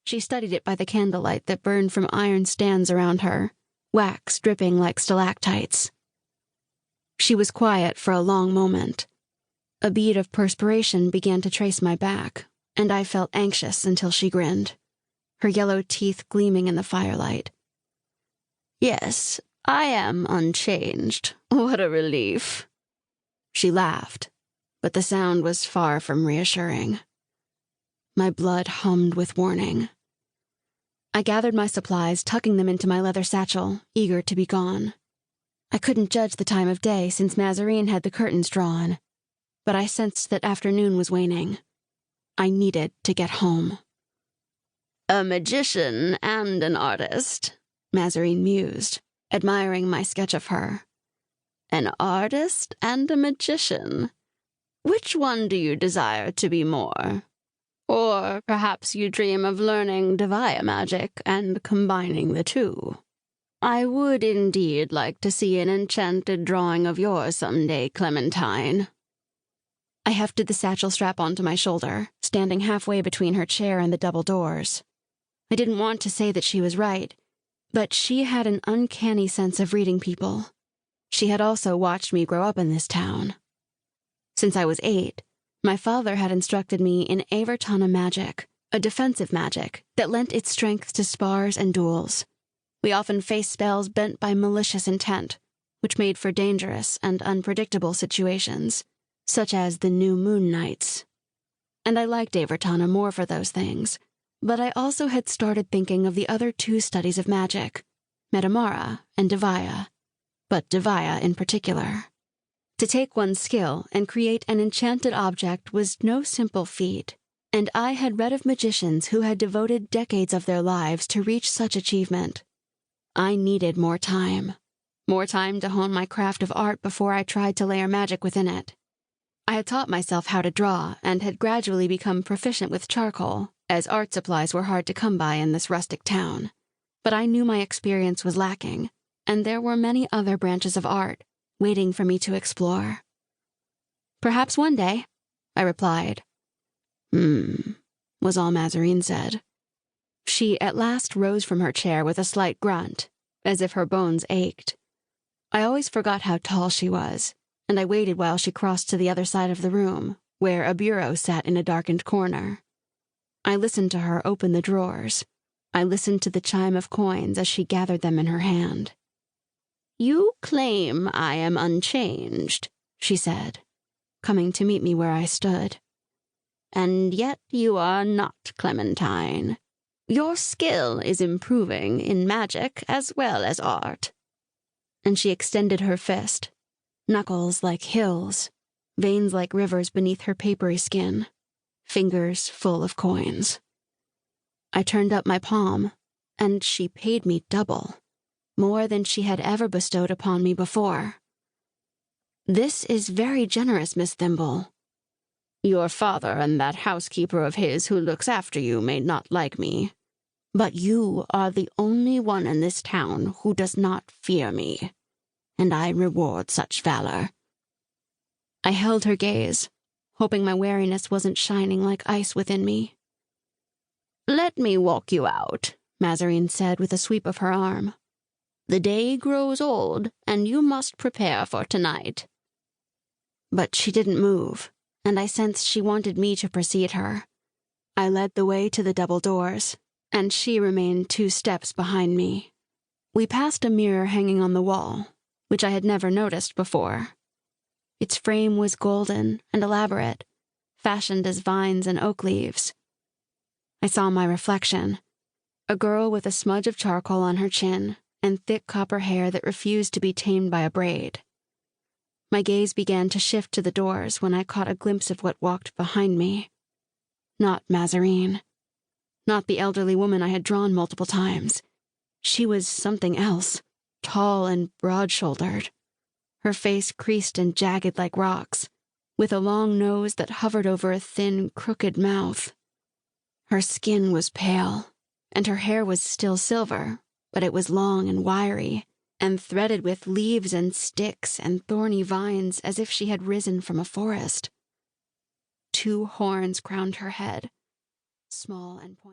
She studied it by the candlelight that burned from iron stands around her, wax dripping like stalactites. She was quiet for a long moment. A bead of perspiration began to trace my back, and I felt anxious until she grinned, her yellow teeth gleaming in the firelight. "Yes, I am unchanged. What a relief." She laughed, but the sound was far from reassuring. My blood hummed with warning. I gathered my supplies, tucking them into my leather satchel, eager to be gone. I couldn't judge the time of day since Mazarine had the curtains drawn, but I sensed that afternoon was waning. I needed to get home. "A magician and an artist," Mazarine mused, admiring my sketch of her. "An artist and a magician. Which one do you desire to be more? Or perhaps you dream of learning Devaya magic and combining the two. I would indeed like to see an enchanted drawing of yours someday, Clementine." I hefted the satchel strap onto my shoulder, standing halfway between her chair and the double doors. I didn't want to say that she was right, but she had an uncanny sense of reading people. She had also watched me grow up in this town. Since I was 8, my father had instructed me in Avertana magic, a defensive magic that lent its strength to spars and duels. We often faced spells bent by malicious intent, which made for dangerous and unpredictable situations, such as the new moon nights. And I liked Avertana more for those things, but I also had started thinking of the other 2 studies of magic, Metamara and Devaya, but Devaya in particular. To take one's skill and create an enchanted object was no simple feat, and I had read of magicians who had devoted decades of their lives to reach such achievement. I needed more time to hone my craft of art before I tried to layer magic within it. I had taught myself how to draw and had gradually become proficient with charcoal, as art supplies were hard to come by in this rustic town. But I knew my experience was lacking, and there were many other branches of art waiting for me to explore. "Perhaps one day," I replied. Was all Mazarine said. She at last rose from her chair with a slight grunt, as if her bones ached. I always forgot how tall she was, and I waited while she crossed to the other side of the room, where a bureau sat in a darkened corner. I listened to her open the drawers. I listened to the chime of coins as she gathered them in her hand. "You claim I am unchanged," she said, coming to meet me where I stood. "And yet you are not, Clementine. Your skill is improving in magic as well as art." And she extended her fist, knuckles like hills, veins like rivers beneath her papery skin, fingers full of coins. I turned up my palm, and she paid me double, more than she had ever bestowed upon me before. "This is very generous, Miss Thimble." "Your father and that housekeeper of his who looks after you may not like me, but you are the only one in this town who does not fear me, and I reward such valor." I held her gaze, hoping my wariness wasn't shining like ice within me. "Let me walk you out," Mazarine said with a sweep of her arm. "The day grows old, and you must prepare for tonight." But she didn't move, and I sensed she wanted me to precede her. I led the way to the double doors, and she remained 2 steps behind me. We passed a mirror hanging on the wall, which I had never noticed before. Its frame was golden and elaborate, fashioned as vines and oak leaves. I saw my reflection, a girl with a smudge of charcoal on her chin and thick copper hair that refused to be tamed by a braid. My gaze began to shift to the doors when I caught a glimpse of what walked behind me. Not Mazarine. Not the elderly woman I had drawn multiple times. She was something else, tall and broad-shouldered, her face creased and jagged like rocks, with a long nose that hovered over a thin, crooked mouth. Her skin was pale, and her hair was still silver, but it was long and wiry, and threaded with leaves and sticks and thorny vines as if she had risen from a forest. 2 horns crowned her head, small and pointed.